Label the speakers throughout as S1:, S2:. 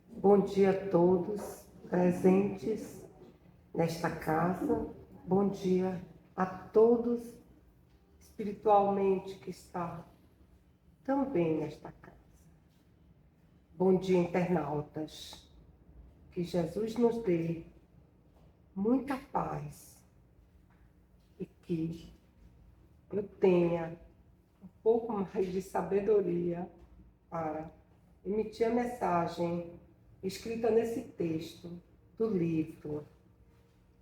S1: Bom dia a todos presentes nesta casa. Bom dia a todos espiritualmente que estão também nesta casa. Bom dia, internautas. Que Jesus nos dê muita paz e que eu tenha um pouco mais de sabedoria para emitir a mensagem escrita nesse texto do livro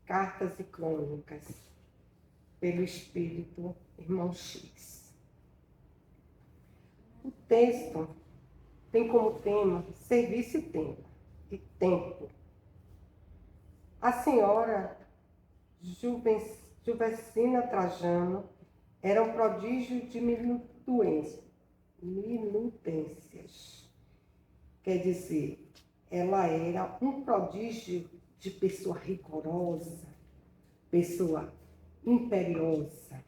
S1: Cartas e Crônicas, pelo Espírito Irmão X. O texto tem como tema serviço e tempo. A senhora Juvecina Trajano era um prodígio de minutências. Quer dizer, ela era um prodígio de pessoa rigorosa, pessoa imperiosa.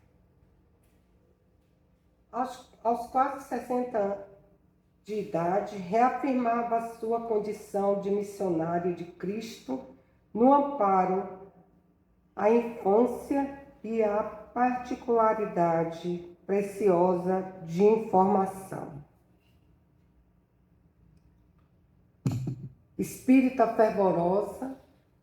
S1: Aos quase 60 anos de idade, reafirmava sua condição de missionário de Cristo no amparo à infância e à particularidade preciosa de informação. Espírita fervorosa,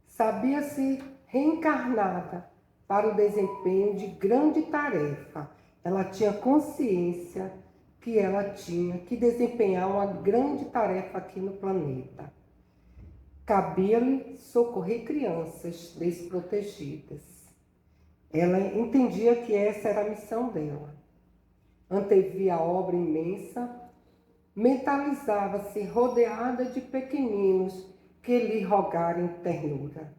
S1: sabia-se reencarnada para o desempenho de grande tarefa. Ela tinha consciência que ela tinha que desempenhar uma grande tarefa aqui no planeta. Cabia-lhe socorrer crianças desprotegidas. Ela entendia que essa era a missão dela. Antevia a obra imensa, mentalizava-se rodeada de pequeninos que lhe rogarem ternura.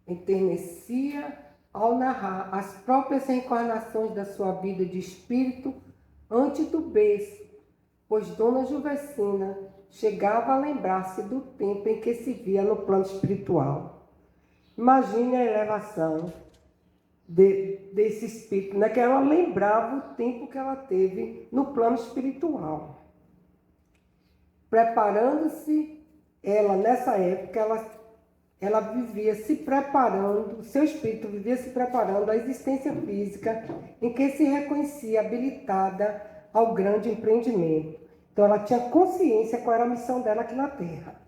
S1: Enternecia ao narrar as próprias reencarnações da sua vida de espírito antes do berço, pois Dona Juvecina chegava a lembrar-se do tempo em que se via no plano espiritual. Imagine a elevação desse espírito, né? Que ela lembrava o tempo que ela teve no plano espiritual. Preparando-se, ela nessa época, ela vivia se preparando, seu espírito vivia se preparando à existência física em que se reconhecia habilitada ao grande empreendimento. Então ela tinha consciência qual era a missão dela aqui na Terra.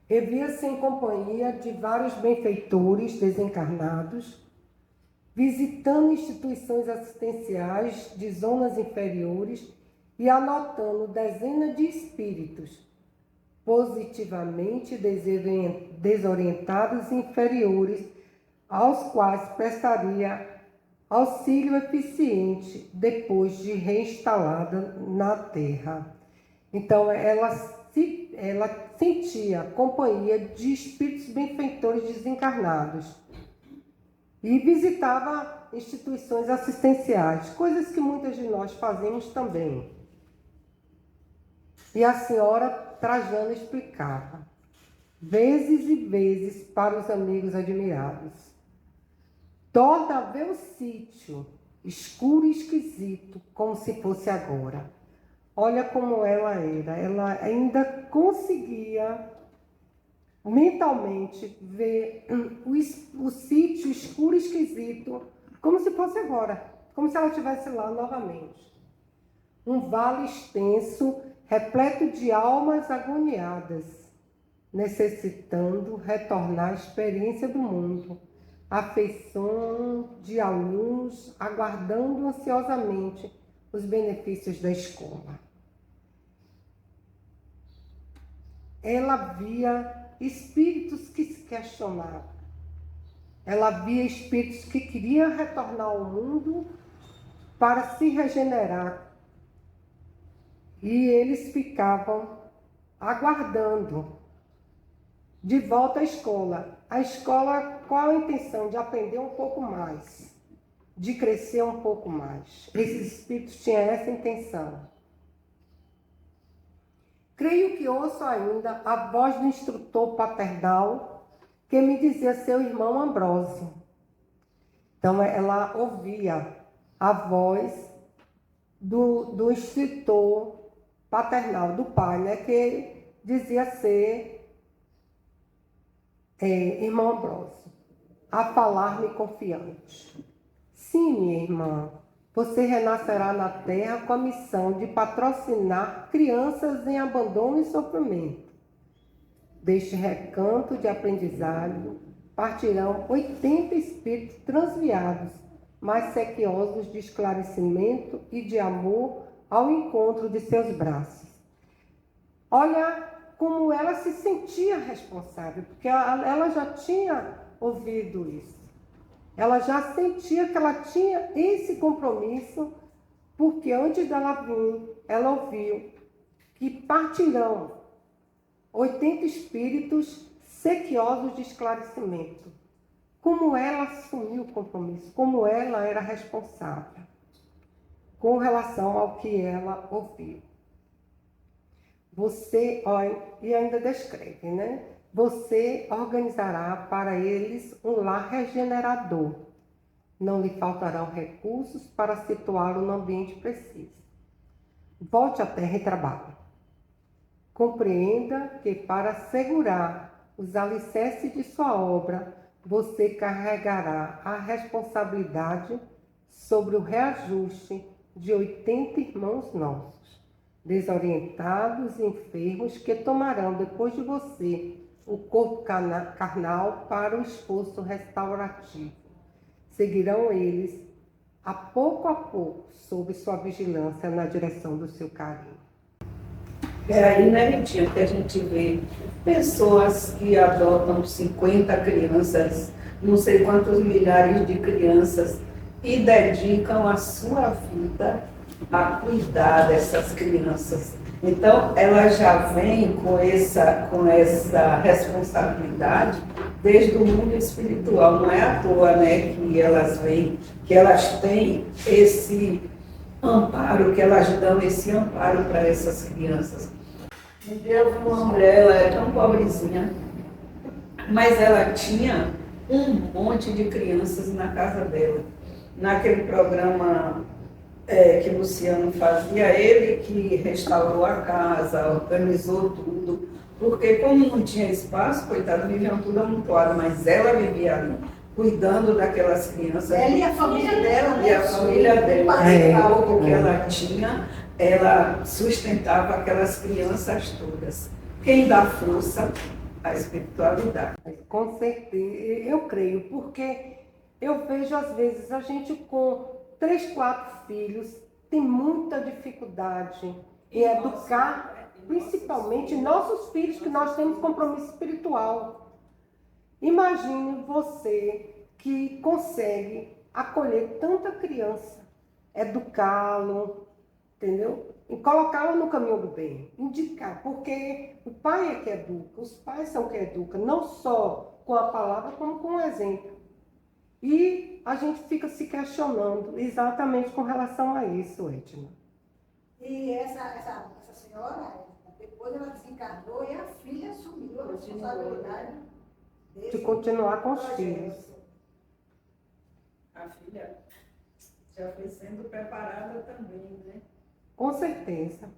S1: Revia-se em companhia de vários benfeitores desencarnados, visitando instituições assistenciais de zonas inferiores e anotando dezenas de espíritos positivamente desorientados e inferiores, aos quais prestaria auxílio eficiente depois de reinstalada na Terra. Então, ela sentia companhia de espíritos benfeitores desencarnados e visitava instituições assistenciais, coisas que muitas de nós fazemos também. E a senhora Trajano explicava, vezes e vezes para os amigos admirados. Toda ver o sítio, escuro e esquisito, como se fosse agora. Olha como ela era, ela ainda conseguia mentalmente ver o sítio escuro e esquisito, como se fosse agora, como se ela estivesse lá novamente. Um vale extenso, repleto de almas agoniadas, necessitando retornar à experiência do mundo, afeição de alunos, aguardando ansiosamente os benefícios da escola. Ela via espíritos que se questionavam. Ela via espíritos que queriam retornar ao mundo para se regenerar. E eles ficavam aguardando de volta à escola. A escola, qual a intenção? De aprender um pouco mais, de crescer um pouco mais. Esses espíritos tinham essa intenção. Creio que ouço ainda a voz do instrutor paternal que me dizia seu irmão Ambrósio. Então ela ouvia a voz do instrutor paternal do pai, né, que dizia ser irmão Ambrósio, a falar-me confiante. Sim, minha irmã, você renascerá na terra com a missão de patrocinar crianças em abandono e sofrimento. Deste recanto de aprendizado partirão 80 espíritos transviados, mas sequiosos de esclarecimento e de amor ao encontro de seus braços. Olha como ela se sentia responsável, porque ela já tinha ouvido isso. Ela já sentia que ela tinha esse compromisso, porque antes dela vir, ela ouviu que partirão 80 espíritos sequiosos de esclarecimento. Como ela assumiu o compromisso, como ela era responsável com relação ao que ela ouviu. Você, e ainda descreve, né? Você organizará para eles um lar regenerador. Não lhe faltarão recursos para situá-lo no ambiente preciso. Volte à terra e trabalhe. Compreenda que para assegurar os alicerces de sua obra, você carregará a responsabilidade sobre o reajuste de 80 irmãos nossos, desorientados e enfermos, que tomarão depois de você o corpo carnal para o esforço restaurativo. Seguirão eles, a pouco, sob sua vigilância na direção do seu carinho.
S2: É aí, né, Ritinha, que a gente vê pessoas que adotam 50 crianças, não sei quantos milhares de crianças, e dedicam a sua vida a cuidar dessas crianças. Então, ela já vem com essa responsabilidade desde o mundo espiritual. Não é à toa, né, que elas vêm, que elas têm esse amparo, que elas dão esse amparo para essas crianças. Um dia eu vi uma mulher, ela é tão pobrezinha, mas ela tinha um monte de crianças na casa dela. Naquele programa que Luciano fazia, ele que restaurou a casa, organizou tudo, porque como não tinha espaço, coitado, viviam tudo amontoado, mas ela vivia ali, cuidando daquelas crianças.
S3: Ela e a família dela.
S2: E a família dela, o pouco que ela tinha, ela sustentava aquelas crianças todas. Quem dá força? A espiritualidade.
S1: Com certeza, eu creio, porque eu vejo às vezes a gente com 3, 4 filhos tem muita dificuldade em educar, principalmente nossos filhos, que nós temos compromisso espiritual. Imagine você que consegue acolher tanta criança, educá-lo, entendeu? E colocá-lo no caminho do bem, indicar, porque o pai é que educa, os pais são que educam, não só com a palavra, como com o exemplo. E a gente fica se questionando exatamente com relação a isso, Edna.
S3: E essa senhora, depois ela desencarnou e a filha assumiu a responsabilidade
S1: de continuar com os filhos.
S2: A filha já foi sendo preparada também, né?
S1: Com certeza.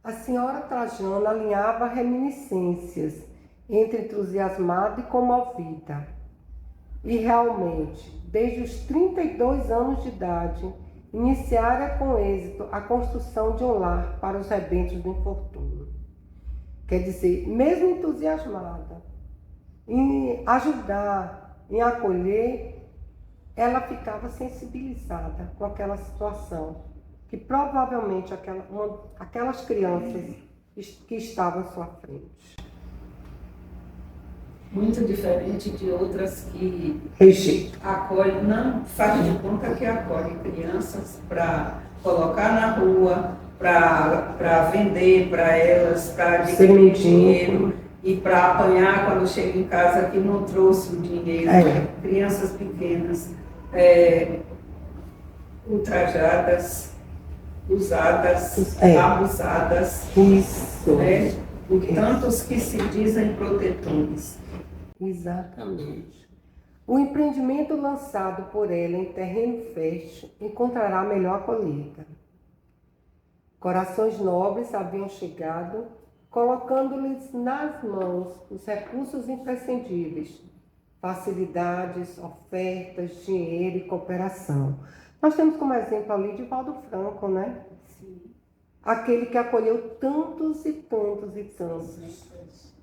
S1: A senhora Trajana alinhava reminiscências entre entusiasmada e comovida. E realmente, desde os 32 anos de idade, iniciara com êxito a construção de um lar para os rebentos do infortúnio. Quer dizer, mesmo entusiasmada em ajudar, em acolher, ela ficava sensibilizada com aquela situação, que provavelmente aquelas crianças que estavam à sua frente.
S2: Muito diferente de outras que
S1: Rejeito.
S2: acolhem, não faz de conta que acolhem crianças para colocar na rua, para vender para elas, para adquirir dinheiro e para apanhar quando chega em casa que não trouxe o dinheiro. Crianças pequenas, ultrajadas, usadas, abusadas.
S1: Isso.
S2: Né? Por tantos que se dizem protetores.
S1: Exatamente. O empreendimento lançado por ela em terreno fértil encontrará melhor acolhida. Corações nobres haviam chegado, colocando-lhes nas mãos os recursos imprescindíveis, facilidades, ofertas, dinheiro e cooperação. Nós temos como exemplo ali Divaldo Franco, né?
S2: Sim.
S1: Aquele que acolheu tantos e tantos e tantos.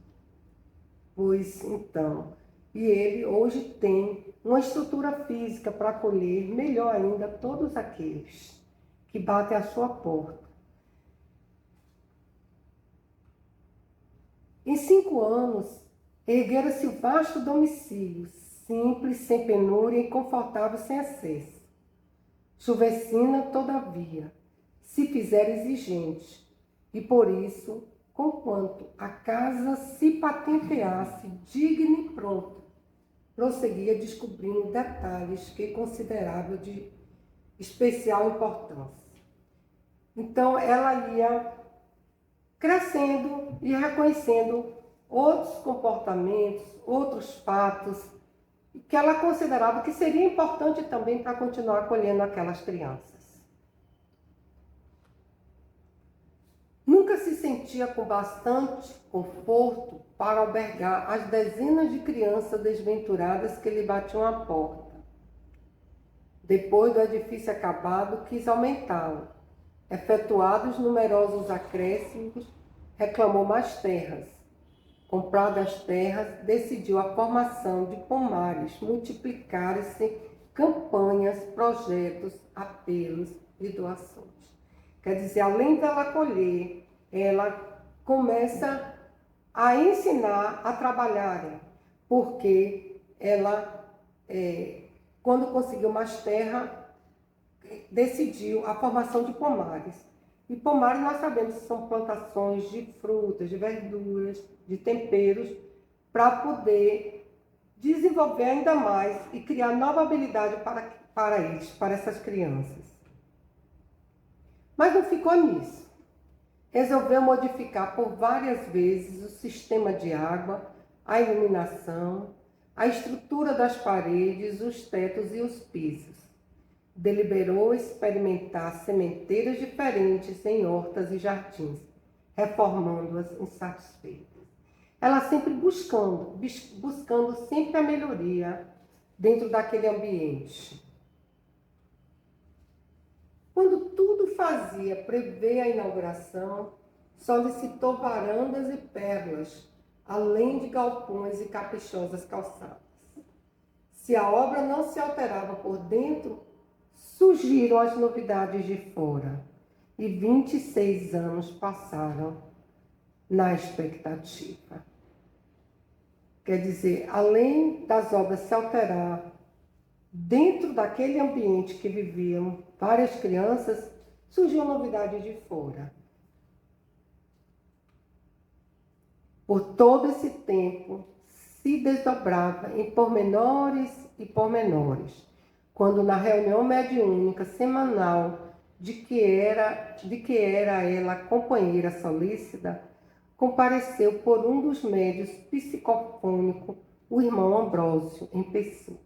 S1: Pois então, e ele hoje tem uma estrutura física para acolher, melhor ainda, todos aqueles que batem à sua porta. Em 5 anos, erguera-se o vasto domicílio, simples, sem penúria e confortável, sem excesso. Juvecina, todavia, se fizera exigente, e por isso, conquanto a casa se patenteasse digna e pronta, prosseguia descobrindo detalhes que considerava de especial importância. Então, ela ia crescendo e reconhecendo outros comportamentos, outros fatos, que ela considerava que seria importante também para continuar acolhendo aquelas crianças. Nunca se sentia com bastante conforto para albergar as dezenas de crianças desventuradas que lhe batiam à porta. Depois do edifício acabado, quis aumentá-lo. Efetuados numerosos acréscimos, reclamou mais terras. Compradas as terras, decidiu a formação de pomares, multiplicar-se campanhas, projetos, apelos e doações. Quer dizer, além dela colher, ela começa a ensinar a trabalharem, porque ela, quando conseguiu mais terra, decidiu a formação de pomares. E pomares nós sabemos que são plantações de frutas, de verduras, de temperos, para poder desenvolver ainda mais e criar nova habilidade para eles, para essas crianças. Mas não ficou nisso. Resolveu modificar por várias vezes o sistema de água, a iluminação, a estrutura das paredes, os tetos e os pisos. Deliberou experimentar sementeiras diferentes em hortas e jardins, reformando-as insatisfeitas. Ela sempre buscando sempre a melhoria dentro daquele ambiente. Quando tudo fazia prever a inauguração, solicitou varandas e pérolas, além de galpões e caprichosas calçadas. Se a obra não se alterava por dentro, surgiram as novidades de fora, e 26 anos passaram na expectativa. Quer dizer, além das obras se alterar, dentro daquele ambiente que viviam várias crianças, surgiu novidade de fora. Por todo esse tempo, se desdobrava em pormenores e pormenores, quando na reunião mediúnica semanal de que era ela companheira solícita, compareceu por um dos médios psicofônicos o irmão Ambrósio, em pessoa.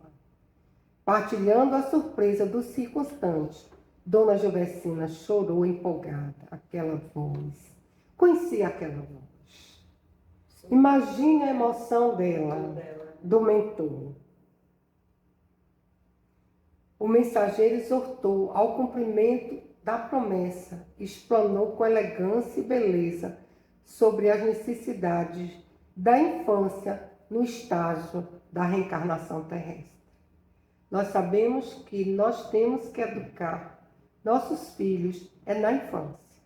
S1: Partilhando a surpresa dos circunstantes, Dona Juvecina chorou empolgada. Aquela voz, conhecia aquela voz. Imagine a emoção dela, do mentor. O mensageiro exortou ao cumprimento da promessa, explanou com elegância e beleza sobre as necessidades da infância no estágio da reencarnação terrestre. Nós sabemos que nós temos que educar nossos filhos na infância.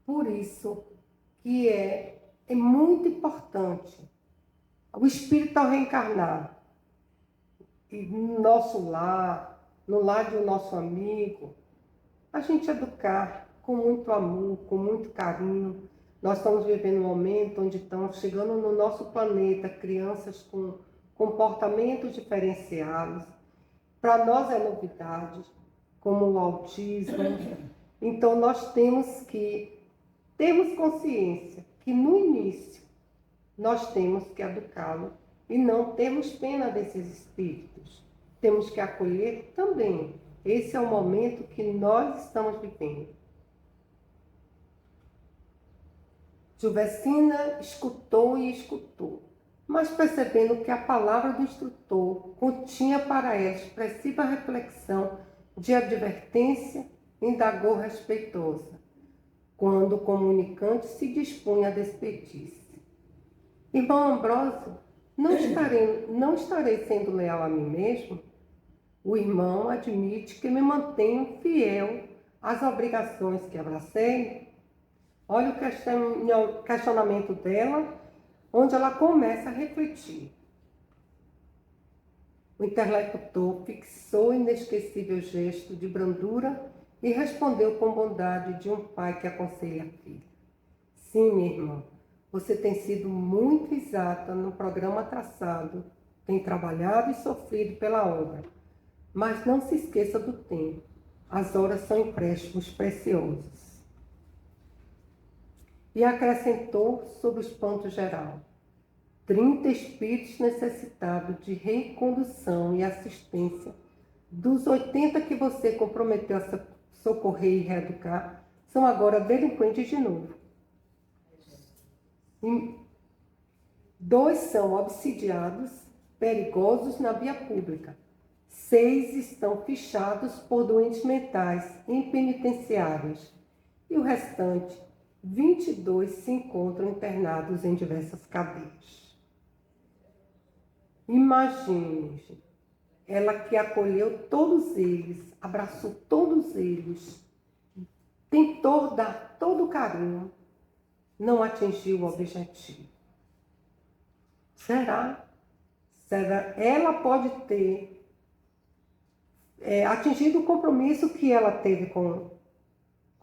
S1: Por isso que é muito importante o espírito ao reencarnar, e no nosso lar, no lar de um nosso amigo, a gente educar com muito amor, com muito carinho. Nós estamos vivendo um momento onde estão chegando no nosso planeta crianças com comportamentos diferenciados. Para nós é novidade, como o autismo. Então nós temos consciência que no início nós temos que educá-lo e não temos pena desses espíritos. Temos que acolher também. Esse é o momento que nós estamos vivendo. Gilvesina escutou e escutou, mas percebendo que a palavra do instrutor continha para ela expressiva reflexão de advertência, indagou respeitosa, quando o comunicante se dispunha a despedir-se. Irmão Ambrósio, não estarei sendo leal a mim mesmo? O irmão admite que me mantenho fiel às obrigações que abracei. Olha o questionamento dela, onde ela começa a refletir. O interlocutor fixou o inesquecível gesto de brandura e respondeu com bondade de um pai que aconselha a filha. Sim, minha irmã, você tem sido muito exata no programa traçado, tem trabalhado e sofrido pela obra, mas não se esqueça do tempo. As horas são empréstimos preciosos. E acrescentou sobre o espanto geral: 30 espíritos necessitados de recondução e assistência dos 80 que você comprometeu a socorrer e reeducar, são agora delinquentes de novo. E 2 são obsidiados, perigosos na via pública. 6 estão fichados por doentes mentais em penitenciárias. E o restante, 22, se encontram internados em diversas cadeias. Imagine, ela que acolheu todos eles, abraçou todos eles, tentou dar todo o carinho, não atingiu o objetivo. Será? Ela pode ter atingido o compromisso que ela teve com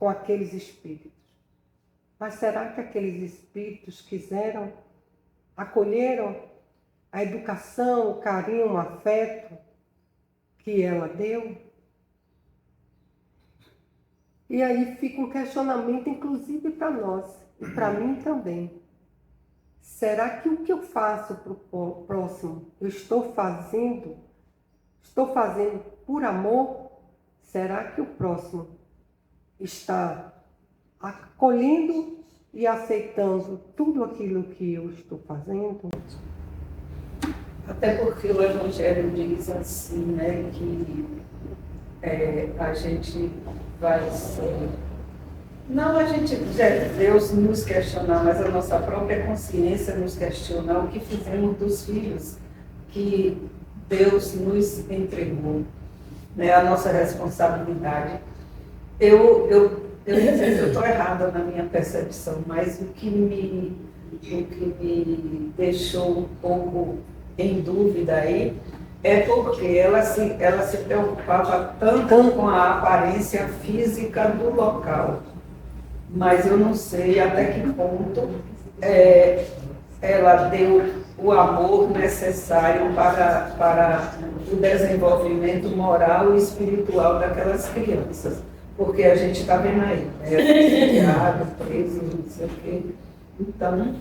S1: aqueles espíritos. Mas será que aqueles espíritos acolheram a educação, o carinho, o afeto que ela deu? E aí fica um questionamento, inclusive para nós, e para mim também. Será que o que eu faço para o próximo, eu estou fazendo por amor? Será que o próximo está acolhendo e aceitando tudo aquilo que eu estou fazendo?
S2: Até porque o Evangelho diz assim, né, que a gente vai ser... Não a gente, Deus nos questionar, mas a nossa própria consciência nos questionar o que fizemos dos filhos que Deus nos entregou, né, a nossa responsabilidade. Eu não sei se eu estou errada na minha percepção, mas o que me deixou um pouco em dúvida aí é porque ela se preocupava tanto com a aparência física do local, mas eu não sei até que ponto ela deu o amor necessário para o desenvolvimento moral e espiritual daquelas crianças. Porque a gente está vendo aí, preso, não sei o quê. Então,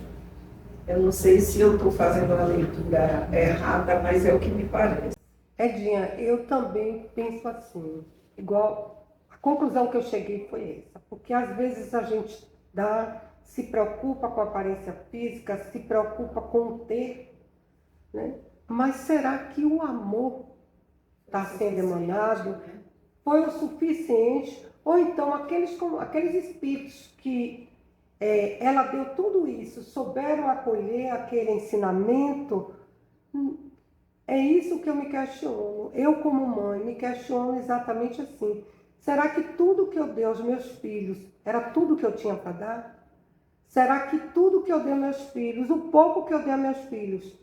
S2: eu não sei se eu estou fazendo a leitura errada, mas é o que me parece.
S1: Edinha, eu também penso assim, igual a conclusão que eu cheguei foi essa, porque às vezes a gente se preocupa com a aparência física, se preocupa com o ter, né? Mas será que o amor está sendo emanado? Foi o suficiente? Ou então aqueles espíritos que ela deu tudo isso, souberam acolher aquele ensinamento? É isso que eu me questiono. Eu, como mãe, me questiono exatamente assim. Será que tudo que eu dei aos meus filhos era tudo que eu tinha para dar? Será que tudo que eu dei aos meus filhos, o pouco que eu dei aos meus filhos,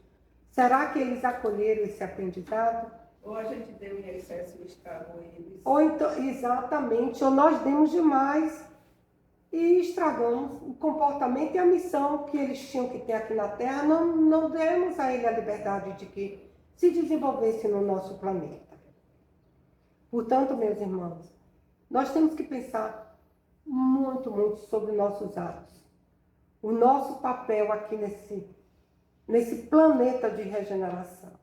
S1: será que eles acolheram esse aprendizado?
S2: Ou a gente deu em excesso e estragou eles.
S1: Ou então, exatamente, ou nós demos demais e estragamos o comportamento e a missão que eles tinham que ter aqui na Terra, não demos a ele a liberdade de que se desenvolvesse no nosso planeta. Portanto, meus irmãos, nós temos que pensar muito, muito sobre nossos atos. O nosso papel aqui nesse planeta de regeneração.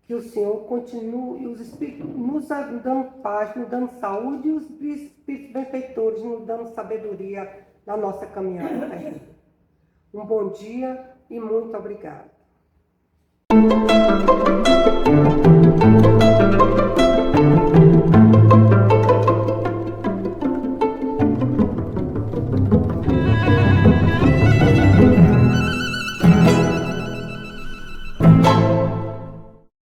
S1: Que o Senhor continue, e os Espíritos nos dando paz, nos dando saúde, e os Espíritos benfeitores nos dando sabedoria na nossa caminhada. Um bom dia e muito obrigada.